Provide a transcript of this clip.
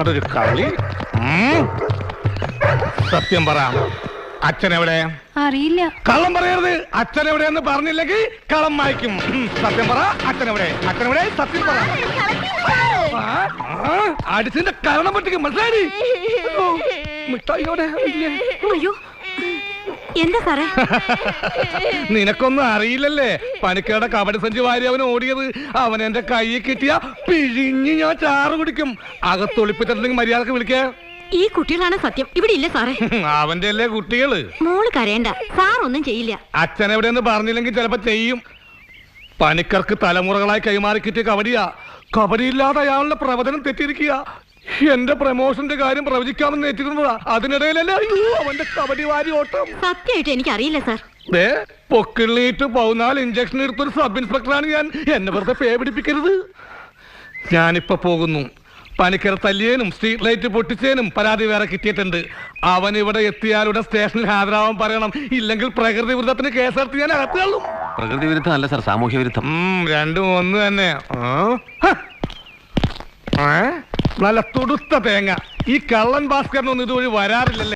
ഇവിടെ ഒരു കളി. സത്യം പറ, അച്ഛൻ എവിടെ? അറിയില്ല. കള്ളം പറയരുത്. അച്ഛൻ എവിടെയെന്ന് പറഞ്ഞില്ലെങ്കിൽ കള്ളം വായിക്കും. സത്യം പറ, അച്ഛൻ എവിടെ? അച്ഛൻ എവിടെ? സത്യം പറ. അടിച്ചിന്റെ കാരണം പറ്റിക്കും, മനസ്സിലായി? മിഠായിയോടെ അയ്യോ, എന്താ സാറേ? നിനക്കൊന്നും അറിയില്ലല്ലേ? പണിക്കയുടെ കബഡി സഞ്ചി വാരി അവൻ ഓടിയത്. അവൻ എന്റെ കൈയിൽ കിട്ടിയ പിഴിഞ്ഞ് ഞാൻ ചാറ് കുടിക്കും. അകത്തൊളിപ്പിച്ചിട്ടുണ്ടെങ്കിൽ മര്യാദക്ക് വിളിക്കേ. ഈ കുട്ടികളാണ് സത്യം, ഇവിടെ ഇല്ല സാറേ. അവന്റെ അല്ലേ കുട്ടികള്. മോള് കരയണ്ട, സാർ ഒന്നും ചെയ്യില്ല. അച്ഛൻ എവിടെയെന്ന് പറഞ്ഞില്ലെങ്കിൽ ചിലപ്പോ ചെയ്യും. പണിക്കർക്ക് തലമുറകളായി കൈമാറി കിട്ടിയ കബഡിയാ. കബഡിയില്ലാതെ അയാളുടെ പ്രവചനം തെറ്റിയിരിക്കുക. എന്റെ പ്രമോഷന്റെ കാര്യം പ്രവചിക്കാമെന്ന് ഏറ്റിരുന്നതാ. അതിനിടയിലല്ലേ അവന്റെ കബഡി വാരി ഓട്ടം. സത്യമായിട്ട് എനിക്ക് അറിയില്ല സാർ. പൊക്കിള്ളിയിട്ട് 14 ഇഞ്ചക്ഷൻ എടുത്തൊരു സബ് ഇൻസ്പെക്ടറാണ് ഞാൻ. എന്നെ വെറുതെ പേ പിടിപ്പിക്കരുത്. ഞാനിപ്പോ പോകുന്നു. പണിക്കർ തല്ലിയേനും സ്ട്രീറ്റ് ലൈറ്റ് പൊട്ടിച്ചേനും പരാതി വേറെ കിട്ടിയിട്ടുണ്ട്. അവൻ ഇവിടെ എത്തിയാലുടെ സ്റ്റേഷനിൽ ഹാജരാവാൻ പറയണം. ഇല്ലെങ്കിൽ പ്രകൃതി വിരുദ്ധത്തിന് കേസെടുത്ത് ഞാൻ അകത്ത് തള്ളും. പ്രകൃതി വിരുദ്ധം അല്ല സാർ, സാമൂഹ്യ വിരുദ്ധം. രണ്ടും ഒന്ന് തന്നെ. നല്ല തുടുത്ത തേങ്ങ. ഈ കള്ളൻ ഭാസ്കരനൊന്നും ഇതുവഴി വരാറില്ലല്ലേ?